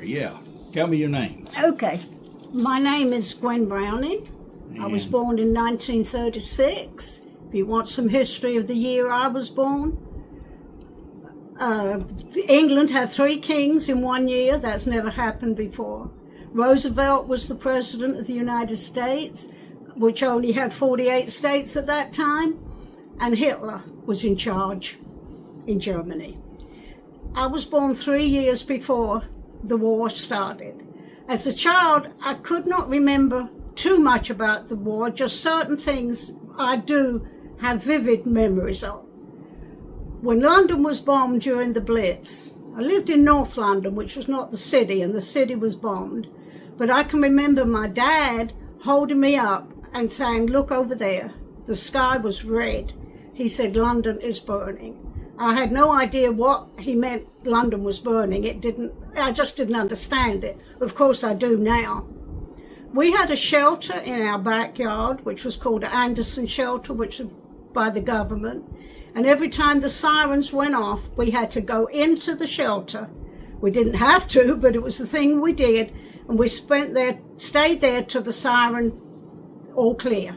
yeah. Tell me your name. Okay. My name is Gwen Browning. I was born in 1936. If you want some history of the year I was born. England had 3 kings in 1 year. That's never happened before. Roosevelt was the president of the United States, which only had 48 states at that time. And Hitler was in charge in Germany. I was born 3 years before the war started. As a child, I could not remember too much about the war, just certain things I do have vivid memories of. When London was bombed during the Blitz, I lived in North London, which was not the city, and the city was bombed. But I can remember my dad holding me up and saying, "Look over there." The sky was red. He said, "London is burning." I had no idea what he meant London was burning. I just didn't understand it. Of course I do now. We had a shelter in our backyard, which was called Anderson Shelter, which was by the government. And every time the sirens went off, we had to go into the shelter. We didn't have to, but it was the thing we did. And we stayed there till the siren all clear.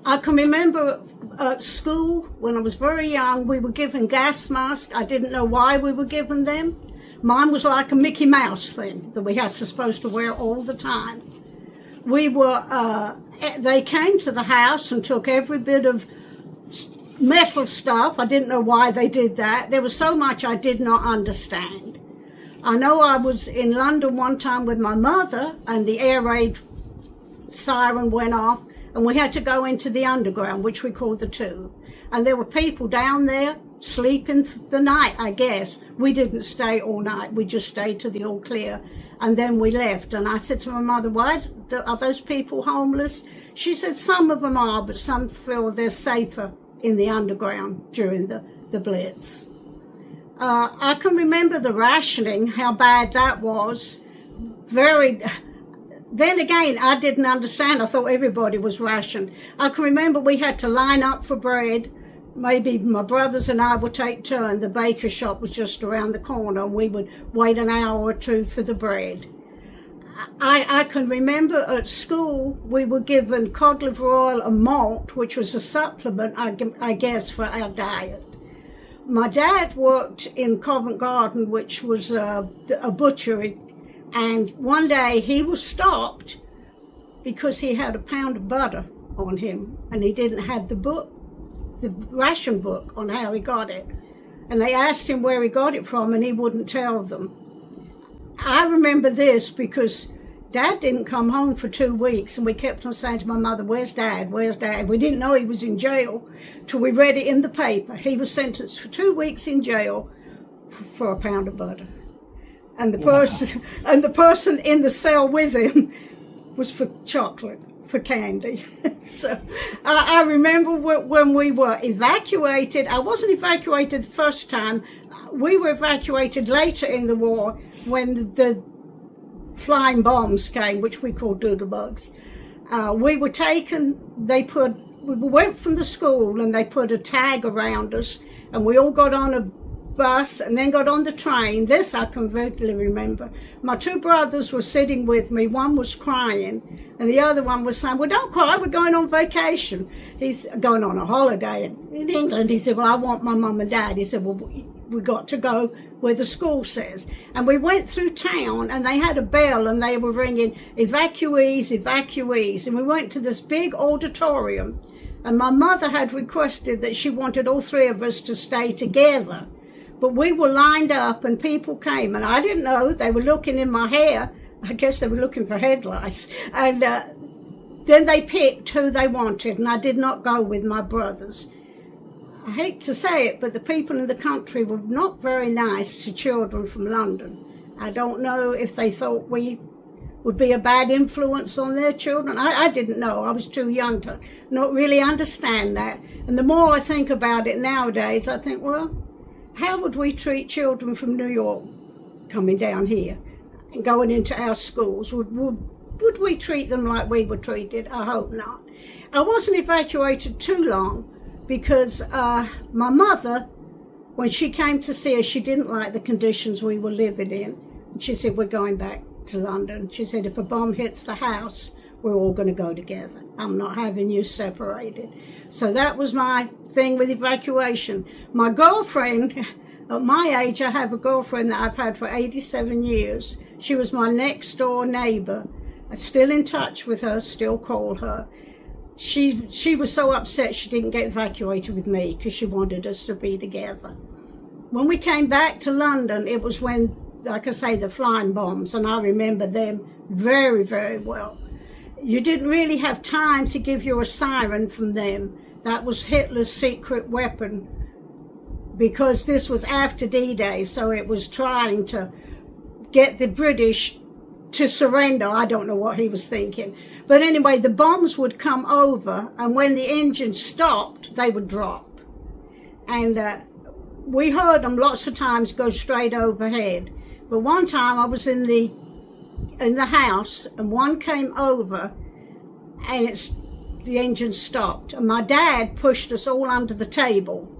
I can remember at school, when I was very young, we were given gas masks. I didn't know why we were given them. Mine was like a Mickey Mouse thing that we had supposed to wear all the time. They came to the house and took every bit of metal stuff. I didn't know why they did that. There was so much I did not understand. I know I was in London one time with my mother and the air raid siren went off and we had to go into the underground, which we called the Tube. And there were people down there sleeping the night, I guess. We didn't stay all night. We just stayed till the all clear. And then we left. And I said to my mother, "Why are those people homeless?" She said, "Some of them are, but some feel they're safer in the underground during the Blitz." I can remember the rationing, how bad that was. Then again, I didn't understand. I thought everybody was rationed. I can remember we had to line up for bread. Maybe my brothers and I would take turn. The baker shop was just around the corner and we would wait an hour or two for the bread. I can remember at school we were given cod liver oil and malt, which was a supplement, I guess, for our diet. My dad worked in Covent Garden, which was a butchery, and one day he was stopped because he had a pound of butter on him and he didn't have the ration book on how he got it. And they asked him where he got it from and he wouldn't tell them. I remember this because Dad didn't come home for 2 weeks and we kept on saying to my mother, "Where's Dad? Where's Dad?" We didn't know he was in jail till we read it in the paper. He was sentenced for 2 weeks in jail for a pound of butter. And the person in the cell with him was for chocolate, for candy. So I remember when we were evacuated. I wasn't evacuated the first time. We were evacuated later in the war when the flying bombs came, which we called doodlebugs. We were taken, we went from the school and they put a tag around us and we all got on a bus and then got on the train. This I can vividly remember. My 2 brothers were sitting with me. One was crying and the other one was saying, "Well, don't cry, we're going on vacation." He's going on a holiday in England. He said, "Well, I want my mum and dad." He said, "Well, we got to go where the school says." And we went through town and they had a bell and they were ringing, "Evacuees, evacuees." And we went to this big auditorium and my mother had requested that she wanted all 3 of us to stay together. But we were lined up and people came and I didn't know. They were looking in my hair. I guess they were looking for headlights. And then they picked who they wanted and I did not go with my brothers. I hate to say it, but the people in the country were not very nice to children from London. I don't know if they thought we would be a bad influence on their children. I didn't know. I was too young to not really understand that. And the more I think about it nowadays, I think, well, how would we treat children from New York coming down here and going into our schools? Would we treat them like we were treated? I hope not. I wasn't evacuated too long because my mother, when she came to see us, she didn't like the conditions we were living in. She said, we're going back to London. She said, if a bomb hits the house, we're all going to go together. I'm not having you separated. So that was my thing with evacuation. My girlfriend, at my age, I have a girlfriend that I've had for 87 years. She was my next door neighbor. I'm still in touch with her, still call her. She was so upset she didn't get evacuated with me because she wanted us to be together. When we came back to London, it was when, like I say, the flying bombs, and I remember them very, very well. You didn't really have time to give you a siren from them. That was Hitler's secret weapon, because this was after D-Day, so it was trying to get the British to surrender. I don't know what he was thinking. But anyway, the bombs would come over, and when the engine stopped, they would drop. And we heard them lots of times go straight overhead. But one time I was in the house, and one came over, and the engine stopped, and my dad pushed us all under the table.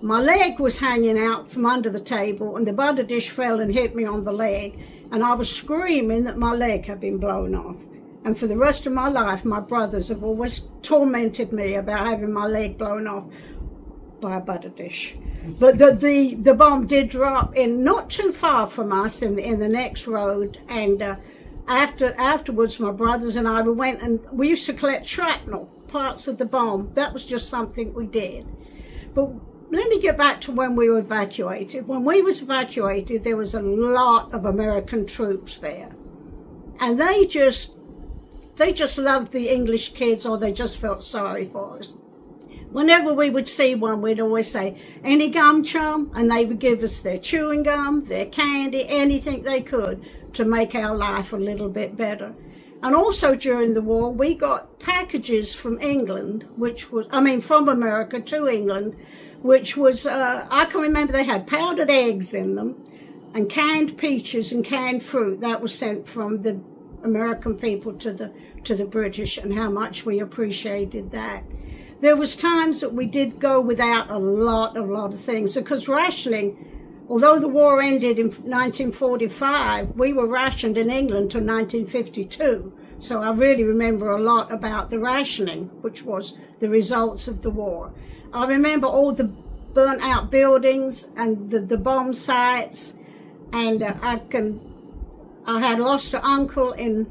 My leg was hanging out from under the table, and the butter dish fell and hit me on the leg, and I was screaming that my leg had been blown off. And for the rest of my life, my brothers have always tormented me about having my leg blown off by a butter dish. But the bomb did drop in not too far from us in the next road, and afterwards my brothers and I, we went and we used to collect shrapnel, parts of the bomb. That was just something we did. But let me get back to when we were evacuated. When we was evacuated, there was a lot of American troops there, and they just loved the English kids, or they just felt sorry for us. Whenever we would see one, we'd always say, any gum, chum? And they would give us their chewing gum, their candy, anything they could to make our life a little bit better. And also during the war, we got packages from England, from America to England, which was, I can remember they had powdered eggs in them, and canned peaches and canned fruit. That was sent from the American people to the British, and how much we appreciated that. There was times that we did go without a lot of things, because rationing, although the war ended in 1945, we were rationed in England till 1952. So I really remember a lot about the rationing, which was the results of the war. I remember all the burnt out buildings and the bomb sites, and I had lost an uncle in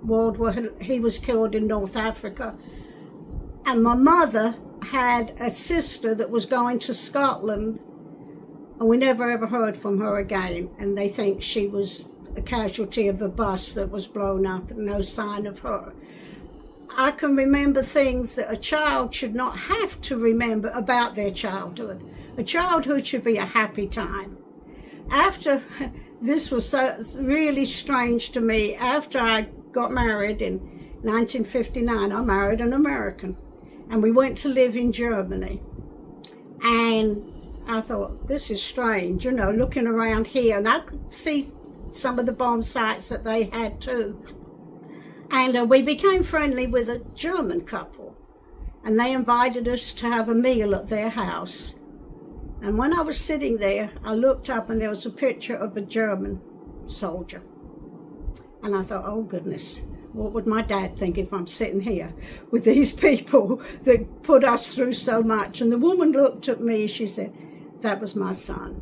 World War. He was killed in North Africa. And my mother had a sister that was going to Scotland, and we never ever heard from her again. And they think she was a casualty of a bus that was blown up, and no sign of her. I can remember things that a child should not have to remember about their childhood. A childhood should be a happy time. This was so really strange to me. After I got married in 1959, I married an American. And we went to live in Germany. And I thought, this is strange, looking around here. And I could see some of the bomb sites that they had too. And we became friendly with a German couple. And they invited us to have a meal at their house. And when I was sitting there, I looked up and there was a picture of a German soldier. And I thought, oh goodness, what would my dad think if I'm sitting here with these people that put us through so much? And the woman looked at me, she said, that was my son.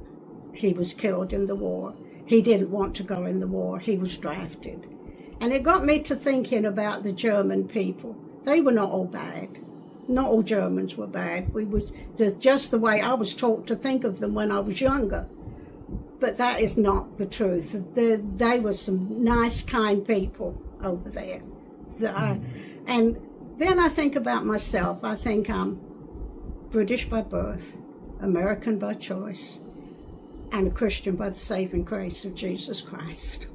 He was killed in the war. He didn't want to go in the war. He was drafted. And it got me to thinking about the German people. They were not all bad. Not all Germans were bad. Just the way I was taught to think of them when I was younger. But that is not the truth. They were some nice, kind people over there. And then I think about myself. I think I'm British by birth, American by choice, and a Christian by the saving grace of Jesus Christ.